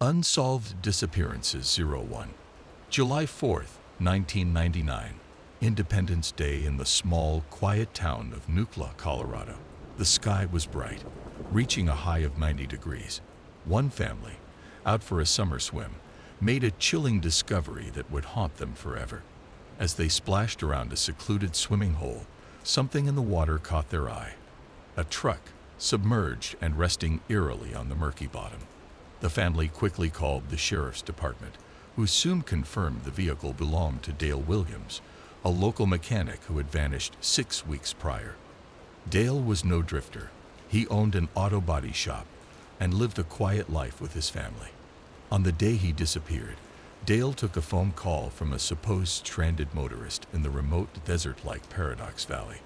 Unsolved Disappearances 01. July 4th, 1999. Independence Day in the small, quiet town of Nucla, Colorado. The sky was bright, reaching a high of 90 degrees. One family, out for a summer swim, made a chilling discovery that would haunt them forever. As they splashed around a secluded swimming hole, something in the water caught their eye. A truck, submerged and resting eerily on the murky bottom. The family quickly called the sheriff's department, who soon confirmed the vehicle belonged to Dale Williams, a local mechanic who had vanished 6 weeks prior. Dale was no drifter. He owned an auto body shop and lived a quiet life with his family. On the day he disappeared, Dale took a phone call from a supposed stranded motorist in the remote desert-like Paradox Valley.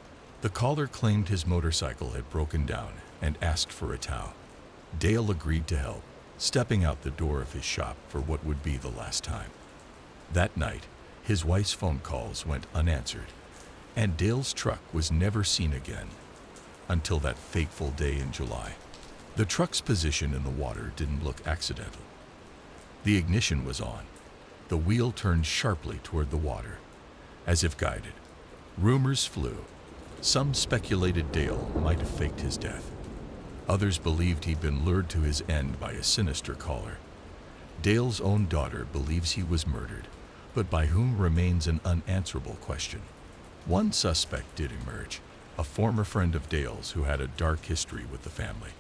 The caller claimed his motorcycle had broken down and asked for a tow. Dale agreed to help, stepping out the door of his shop for what would be the last time. That night, his wife's phone calls went unanswered, and Dale's truck was never seen again until that fateful day in July. The truck's position in the water didn't look accidental. The ignition was on. The wheel turned sharply toward the water, as if guided. Rumors flew. Some speculated Dale might have faked his death. Others believed he'd been lured to his end by a sinister caller. Dale's own daughter believes he was murdered, but by whom remains an unanswerable question. One suspect did emerge, a former friend of Dale's who had a dark history with the family.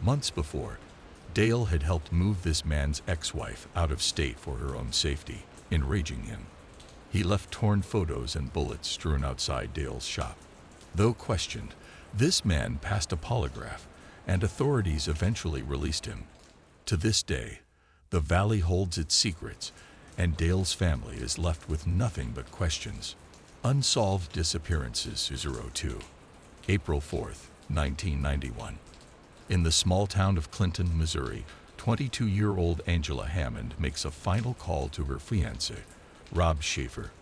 Months before, Dale had helped move this man's ex-wife out of state for her own safety, enraging him. He left torn photos and bullets strewn outside Dale's shop. Though questioned, this man passed a polygraph, and authorities eventually released him. To this day, the valley holds its secrets, and Dale's family is left with nothing but questions. Unsolved Disappearances 02. April 4th, 1991. In the small town of Clinton, Missouri, 22-year-old Angela Hammond makes a final call to her fiancé, Rob Schaefer.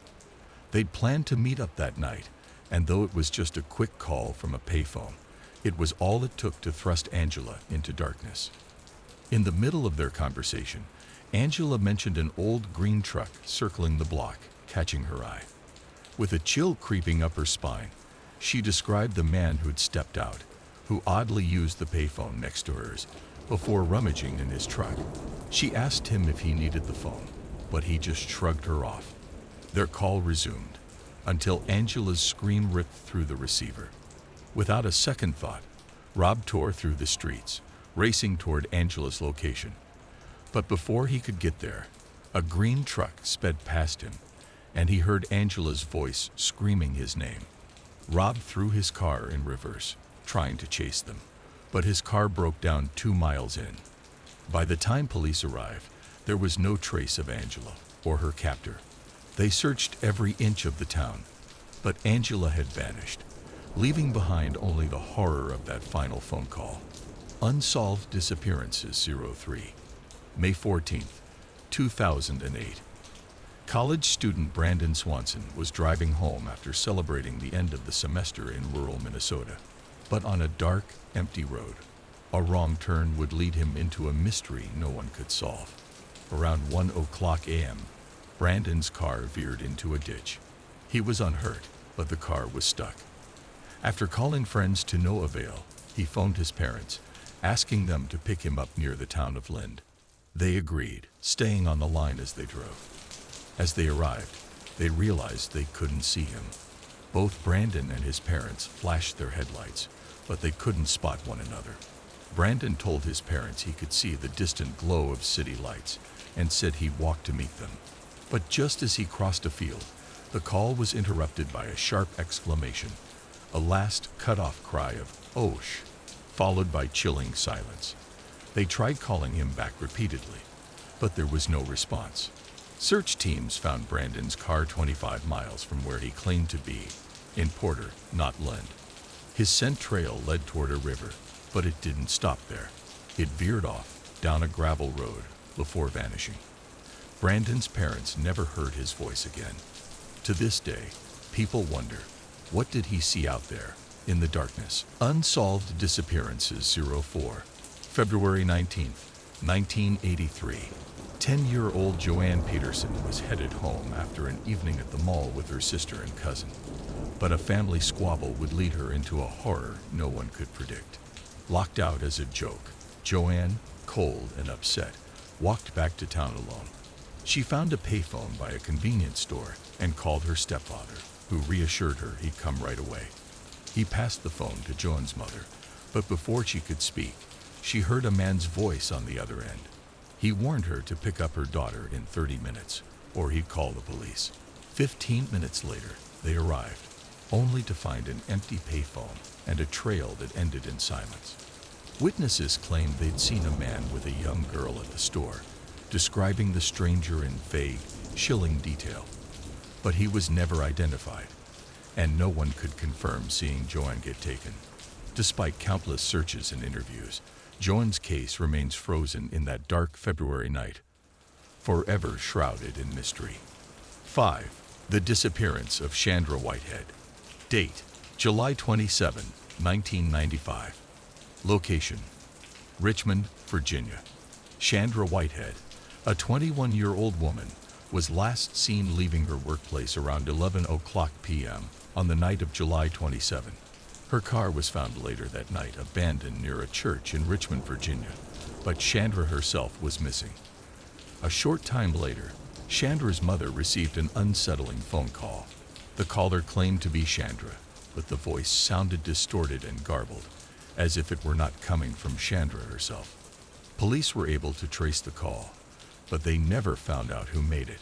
They'd planned to meet up that night, and though it was just a quick call from a payphone, it was all it took to thrust Angela into darkness. In the middle of their conversation, Angela mentioned an old green truck circling the block, catching her eye. With a chill creeping up her spine, she described the man who'd stepped out, who oddly used the payphone next to hers before rummaging in his truck. She asked him if he needed the phone, but he just shrugged her off. Their call resumed, until Angela's scream ripped through the receiver. Without a second thought, Rob tore through the streets, racing toward Angela's location. But before he could get there, a green truck sped past him, and he heard Angela's voice screaming his name. Rob threw his car in reverse, trying to chase them, but his car broke down 2 miles in. By the time police arrived, there was no trace of Angela or her captor. They searched every inch of the town, but Angela had vanished, leaving behind only the horror of that final phone call. Unsolved Disappearances 03. May 14th, 2008. College student Brandon Swanson was driving home after celebrating the end of the semester in rural Minnesota. But on a dark, empty road, a wrong turn would lead him into a mystery no one could solve. Around 1:00 a.m., Brandon's car veered into a ditch. He was unhurt, but the car was stuck. After calling friends to no avail, he phoned his parents, asking them to pick him up near the town of Lind. They agreed, staying on the line as they drove. As they arrived, they realized they couldn't see him. Both Brandon and his parents flashed their headlights, but they couldn't spot one another. Brandon told his parents he could see the distant glow of city lights and said he'd walk to meet them. But just as he crossed a field, the call was interrupted by a sharp exclamation, a last cut-off cry of "Osh," followed by chilling silence. They tried calling him back repeatedly, but there was no response. Search teams found Brandon's car 25 miles from where he claimed to be, in Porter, not Lind. His scent trail led toward a river, but it didn't stop there. It veered off down a gravel road before vanishing. Brandon's parents never heard his voice again. To this day, people wonder, what did he see out there in the darkness? Unsolved Disappearances 04. February 19th, 1983. 10-year-old Joanne Peterson was headed home after an evening at the mall with her sister and cousin. But a family squabble would lead her into a horror no one could predict. Locked out as a joke, Joanne, cold and upset, walked back to town alone. She found a payphone by a convenience store and called her stepfather, who reassured her he'd come right away. He passed the phone to Joan's mother, but before she could speak, she heard a man's voice on the other end. He warned her to pick up her daughter in 30 minutes, or he'd call the police. 15 minutes later, they arrived, only to find an empty payphone and a trail that ended in silence. Witnesses claimed they'd seen a man with a young girl at the store, describing the stranger in vague, chilling detail. But he was never identified, and no one could confirm seeing Joanne get taken. Despite countless searches and interviews, Joanne's case remains frozen in that dark February night, forever shrouded in mystery. 5. The disappearance of Chandra Whitehead. Date: July 27, 1995. Location: Richmond, Virginia. Chandra Whitehead, a 21-year-old woman, was last seen leaving her workplace around 11:00 p.m. on the night of July 27. Her car was found later that night abandoned near a church in Richmond, Virginia, but Chandra herself was missing. A short time later, Chandra's mother received an unsettling phone call. The caller claimed to be Chandra, but the voice sounded distorted and garbled, as if it were not coming from Chandra herself. Police were able to trace the call, but they never found out who made it.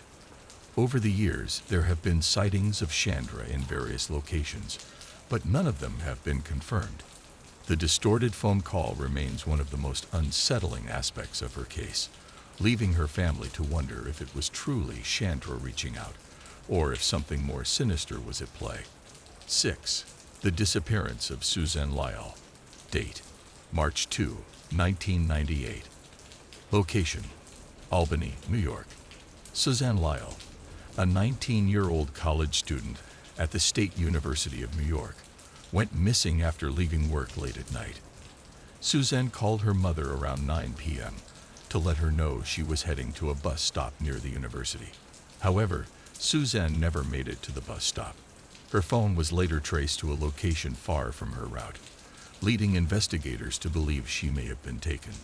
Over the years, there have been sightings of Chandra in various locations, but none of them have been confirmed. The distorted phone call remains one of the most unsettling aspects of her case, leaving her family to wonder if it was truly Chandra reaching out, or if something more sinister was at play. 6. The disappearance of Suzanne Lyall. Date: March 2, 1998. Location: Albany, New York. Suzanne Lyall, a 19-year-old college student at the State University of New York, went missing after leaving work late at night. Suzanne called her mother around 9 p.m. to let her know she was heading to a bus stop near the university. However, Suzanne never made it to the bus stop. Her phone was later traced to a location far from her route, leading investigators to believe she may have been taken.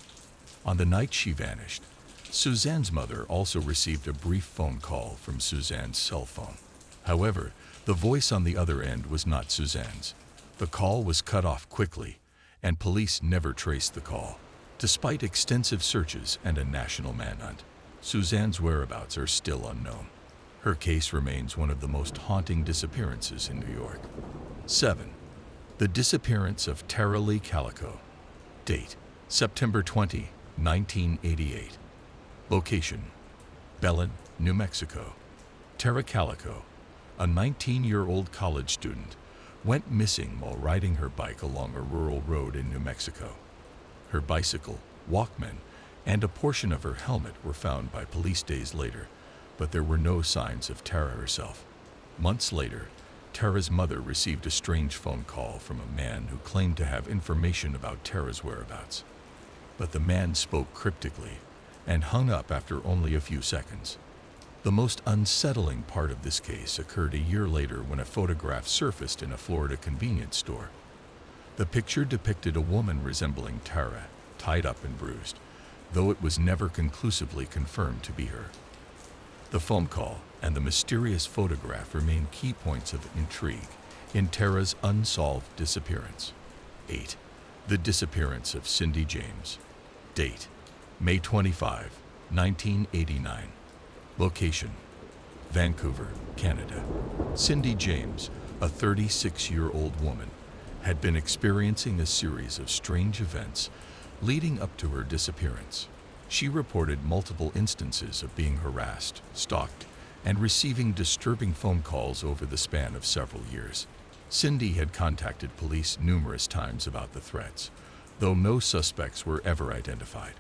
On the night she vanished, Suzanne's mother also received a brief phone call from Suzanne's cell phone. However, the voice on the other end was not Suzanne's. The call was cut off quickly, and police never traced the call. Despite extensive searches and a national manhunt, Suzanne's whereabouts are still unknown. Her case remains one of the most haunting disappearances in New York. 7. The disappearance of Tara Lee Calico. Date: September 20, 1988. Location: Belen, New Mexico. Tara Calico, a 19-year-old college student, went missing while riding her bike along a rural road in New Mexico. Her bicycle, Walkman, and a portion of her helmet were found by police days later, but there were no signs of Tara herself. Months later, Tara's mother received a strange phone call from a man who claimed to have information about Tara's whereabouts. But the man spoke cryptically and hung up after only a few seconds. The most unsettling part of this case occurred a year later when a photograph surfaced in a Florida convenience store. The picture depicted a woman resembling Tara, tied up and bruised, though it was never conclusively confirmed to be her. The phone call and the mysterious photograph remain key points of intrigue in Tara's unsolved disappearance. 8. The disappearance of Cindy James. Date: May 25, 1989. Location: Vancouver, Canada. Cindy James, a 36-year-old woman, had been experiencing a series of strange events leading up to her disappearance. She reported multiple instances of being harassed, stalked, and receiving disturbing phone calls over the span of several years. Cindy had contacted police numerous times about the threats, though no suspects were ever identified.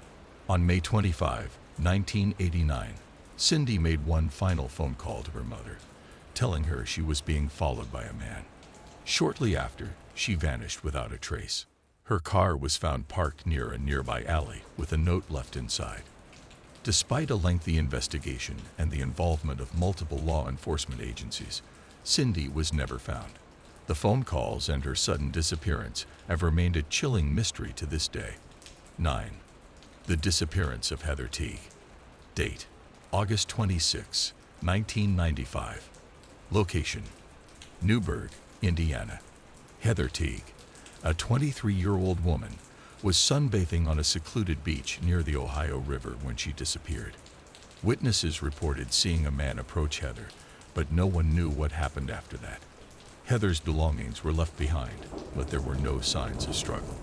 On May 25, 1989, Cindy made one final phone call to her mother, telling her she was being followed by a man. Shortly after, she vanished without a trace. Her car was found parked near a nearby alley with a note left inside. Despite a lengthy investigation and the involvement of multiple law enforcement agencies, Cindy was never found. The phone calls and her sudden disappearance have remained a chilling mystery to this day. 9. The disappearance of Heather Teague. Date: August 26, 1995. Location: Newburgh, Indiana. Heather Teague, a 23-year-old woman, was sunbathing on a secluded beach near the Ohio River when she disappeared. Witnesses reported seeing a man approach Heather, but no one knew what happened after that. Heather's belongings were left behind, but there were no signs of struggle.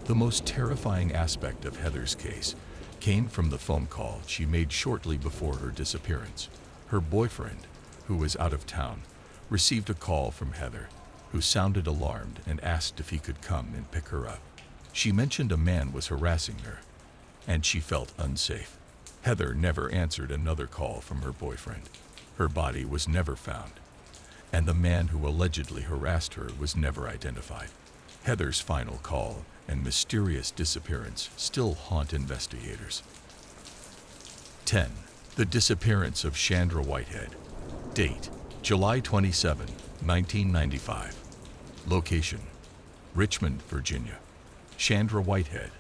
The most terrifying aspect of Heather's case came from the phone call she made shortly before her disappearance. Her boyfriend, who was out of town, received a call from Heather, who sounded alarmed and asked if he could come and pick her up. She mentioned a man was harassing her, and she felt unsafe. Heather never answered another call from her boyfriend. Her body was never found, and the man who allegedly harassed her was never identified. Heather's final call and mysterious disappearance still haunt investigators. 10. The disappearance of Chandra Whitehead. Date: July 27, 1995. Location: Richmond, Virginia. Chandra Whitehead,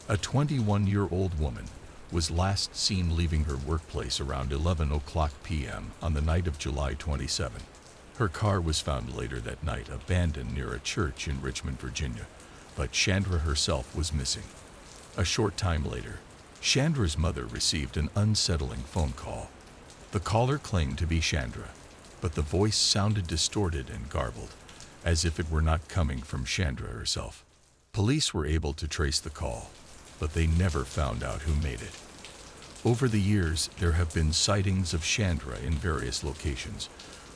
a 21-year-old woman, was last seen leaving her workplace around 11:00 p.m. on the night of July 27. Her car was found later that night abandoned near a church in Richmond, Virginia, but Chandra herself was missing. A short time later, Chandra's mother received an unsettling phone call. The caller claimed to be Chandra, but the voice sounded distorted and garbled, as if it were not coming from Chandra herself. Police were able to trace the call, but they never found out who made it. Over the years, there have been sightings of Chandra in various locations,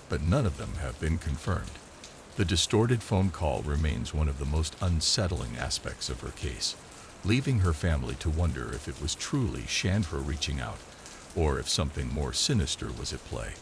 but none of them have been confirmed. The distorted phone call remains one of the most unsettling aspects of her case, leaving her family to wonder if it was truly Chandra reaching out, or if something more sinister was at play.